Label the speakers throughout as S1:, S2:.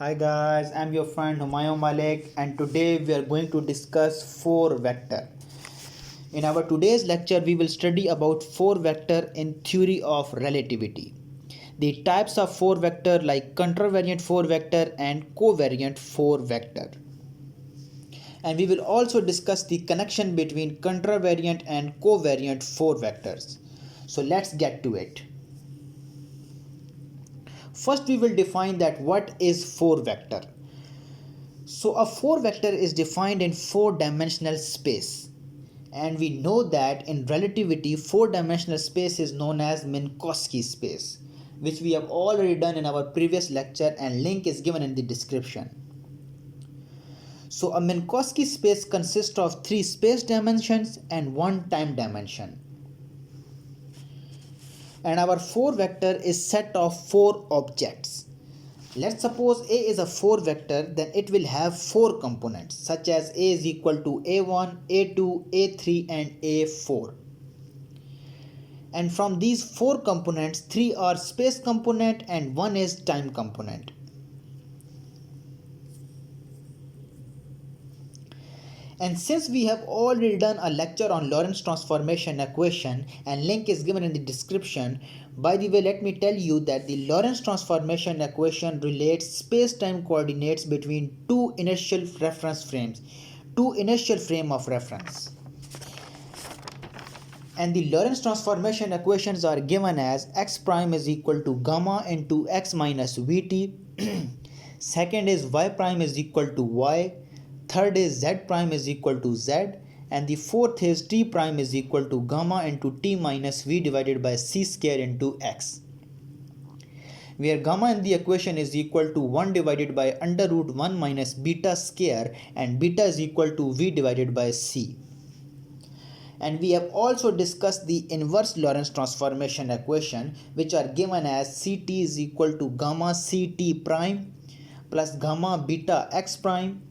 S1: Hi guys, I'm your friend Humayun Malik and today we are going to discuss 4 vector. In our today's lecture we will study about 4 vector in theory of relativity. The types of 4 vector like contravariant 4 vector and covariant 4 vector. And we will also discuss the connection between contravariant and covariant 4 vectors. So let's get to it. First we will define that what is 4 vector. So a 4 vector is defined in 4-dimensional space, and we know that in relativity 4-dimensional space is known as Minkowski space, which we have already done in our previous lecture and link is given in the description. So a Minkowski space consists of 3 space dimensions and 1 time dimension. And our 4 vector is set of 4 objects. Let's suppose A is a 4 vector, then it will have 4 components such as A is equal to A1, A2, A3 and A4. And from these 4 components, 3 are space component and 1 is time component. And since we have already done a lecture on Lorentz transformation equation and link is given in the description, by the way, let me tell you that the Lorentz transformation equation relates space-time coordinates between two initial reference frames, two initial frame of reference. And the Lorentz transformation equations are given as x prime is equal to gamma into x minus vt, second is y prime is equal to y, third is z prime is equal to z, and the fourth is t prime is equal to gamma into t minus v divided by c square into x, where gamma in the equation is equal to 1 divided by under root 1 minus beta square and beta is equal to v divided by c. And we have also discussed the inverse Lorentz transformation equation, which are given as ct is equal to gamma ct prime plus gamma beta x prime,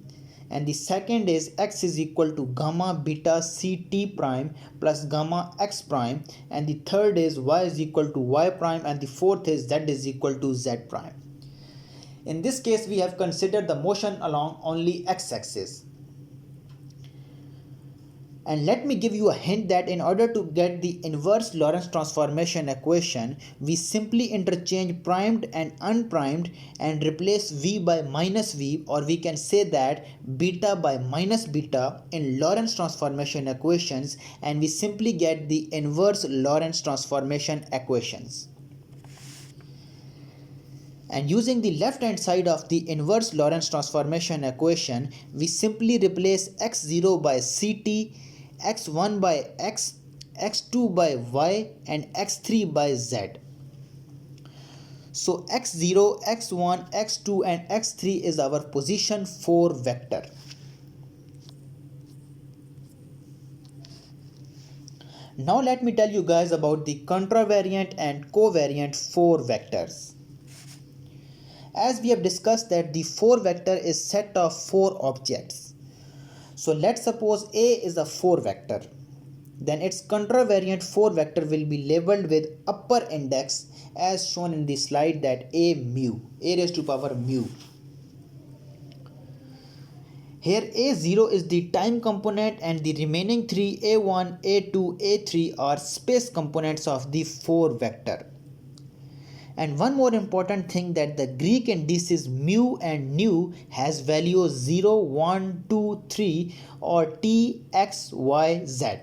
S1: and the second is x is equal to gamma beta ct prime plus gamma x prime, and the third is y is equal to y prime, and the fourth is z is equal to z prime. In this case we have considered the motion along only x-axis. And let me give you a hint that in order to get the inverse Lorentz transformation equation, we simply interchange primed and unprimed and replace v by minus v, or we can say that beta by minus beta in Lorentz transformation equations, and we simply get the inverse Lorentz transformation equations. And using the left hand side of the inverse Lorentz transformation equation, we simply replace x0 by ct, x1 by x, x2 by y and x3 by z. So x0, x1, x2 and x3 is our position 4 vector. Now let me tell you guys about the contravariant and covariant 4 vectors. As we have discussed that the 4 vector is set of 4 objects. So let's suppose A is a 4 vector. Then its contravariant 4 vector will be labeled with upper index as shown in the slide, that A mu, A raised to power mu. Here A0 is the time component and the remaining 3 A1, A2, A3 are space components of the 4 vector. And one more important thing, that the Greek indices mu and nu has values 0, 1, 2, 3 or t, x, y, z.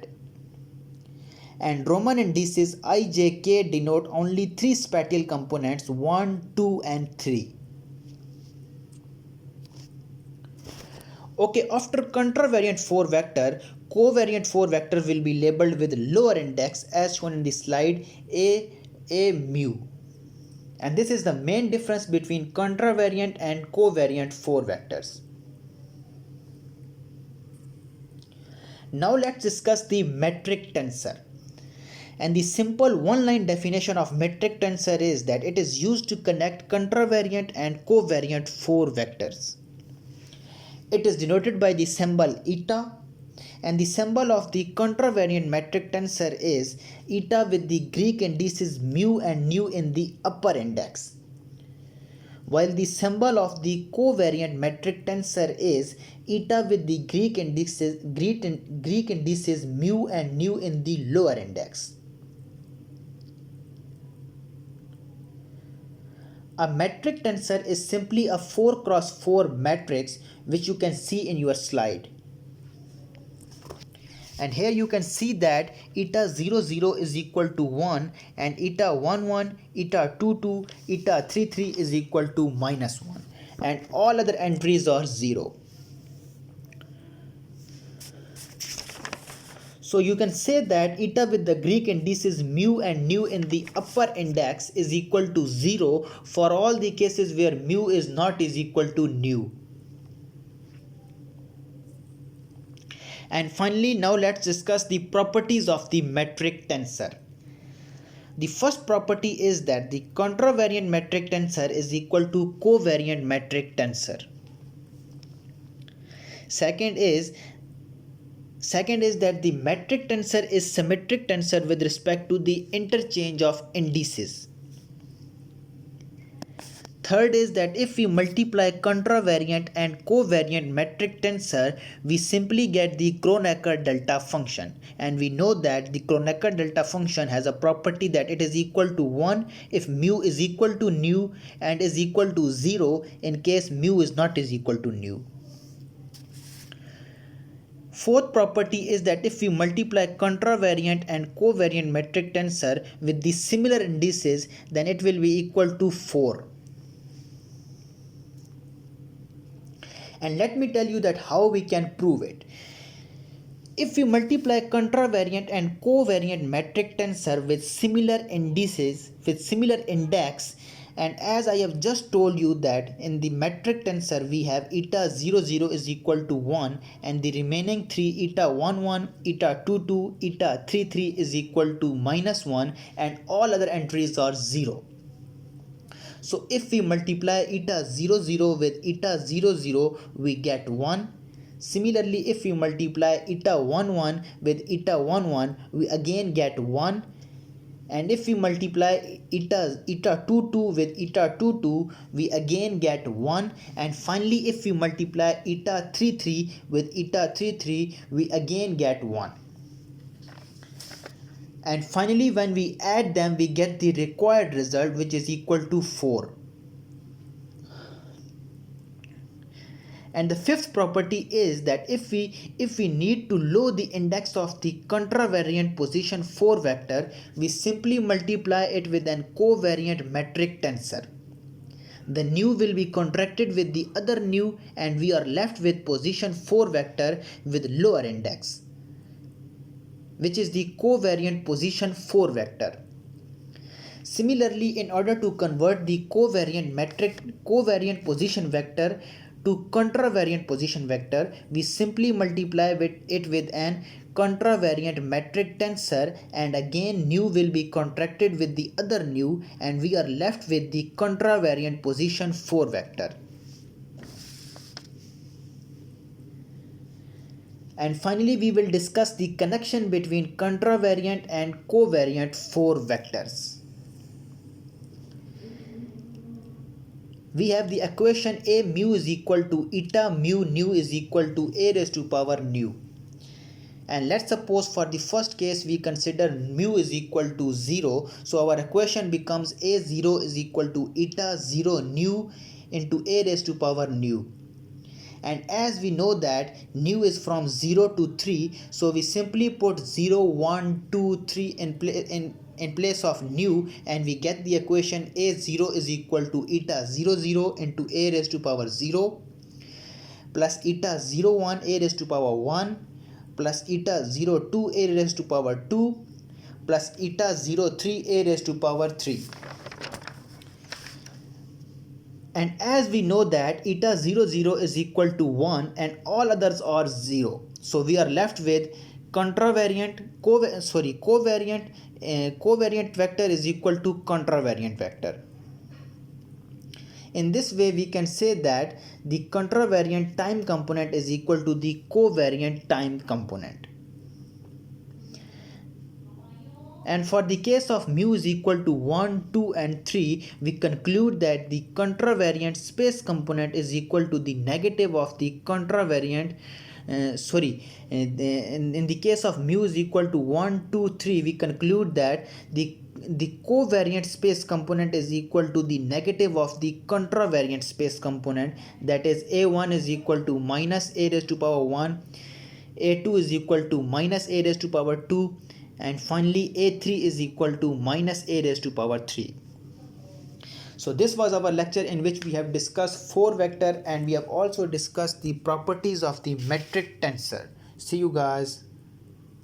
S1: And Roman indices I, j, k denote only 3 spatial components 1, 2 and 3. Okay, after contravariant 4 vector, covariant 4 vector will be labeled with lower index as shown in the slide, A mu. And this is the main difference between contravariant and covariant 4 vectors. Now let's discuss the metric tensor. And the simple one-line definition of metric tensor is that it is used to connect contravariant and covariant 4 vectors. It is denoted by the symbol eta, and the symbol of the contravariant metric tensor is eta with the Greek indices mu and nu in the upper index. while the symbol of the covariant metric tensor is eta with the Greek indices mu and nu in the lower index. A metric tensor is simply a 4 cross 4 matrix which you can see in your slide. And here you can see that eta 0 0 is equal to 1 and eta 1 1, eta 2 2, eta 3 3 is equal to minus 1 and all other entries are 0. So you can say that eta with the Greek indices mu and nu in the upper index is equal to 0 for all the cases where mu is not is equal to nu. And finally, now let's discuss the properties of the metric tensor. The first property is that the contravariant metric tensor is equal to covariant metric tensor. Second is that the metric tensor is symmetric tensor with respect to the interchange of indices. Third is that if we multiply contravariant and covariant metric tensor, we simply get the Kronecker delta function. And we know that the Kronecker delta function has a property that it is equal to 1 if mu is equal to nu and is equal to 0 in case mu is not is equal to nu. Fourth property is that if we multiply contravariant and covariant metric tensor with the similar indices, then it will be equal to 4. And let me tell you that how we can prove it. If we multiply contravariant and covariant metric tensor with similar indices, with similar index, and as I have just told you that in the metric tensor we have eta 0 0 is equal to 1 and the remaining 3 eta 1 1, eta 2 2, eta 3 3 is equal to minus 1 and all other entries are 0. So if we multiply eta 0 0 with eta 0 0 we get 1. Similarly, if we multiply eta 1 1 with eta 1 1 we again get 1. And if we multiply eta 2 2 with eta 2 2 we again get 1. And finally if we multiply eta 3 3 with eta 3 3 we again get 1. And finally when we add them we get the required result which is equal to 4. And the fifth property is that if we need to load the index of the contravariant position 4 vector, we simply multiply it with an covariant metric tensor. The nu will be contracted with the other nu and we are left with position 4 vector with lower index, which is the covariant position 4 vector. Similarly, in order to convert the covariant position vector to contravariant position vector, we simply multiply it with an contravariant metric tensor and again nu will be contracted with the other nu and we are left with the contravariant position 4 vector. And finally we will discuss the connection between contravariant and covariant 4 vectors. We have the equation a mu is equal to eta mu nu is equal to a raised to power nu. And let's suppose for the first case we consider mu is equal to 0. So our equation becomes a0 is equal to eta 0 nu into a raised to power nu. And as we know that nu is from 0 to 3, so we simply put 0, 1, 2, 3 in place of nu and we get the equation a0 is equal to eta 0 0 into a raised to power 0 plus eta 0 1 a raised to power 1 plus eta 0 2 a raised to power 2 plus eta 0 3 a raised to power 3. And as we know that eta 0 0 is equal to 1 and all others are 0, so we are left with covariant vector is equal to contravariant vector. In this way we can say that the contravariant time component is equal to the covariant time component. And for the case of mu is equal to 1, 2 and 3, we conclude that the contravariant space component is equal to the negative of the contravariant in the case of mu is equal to 1, 2, 3, we conclude that the covariant space component is equal to the negative of the contravariant space component, that is a1 is equal to minus a raised to power 1, a2 is equal to minus a raised to power 2, and finally a3 is equal to minus a raised to power 3. So this was our lecture in which we have discussed 4 vector and we have also discussed the properties of the metric tensor. See you guys.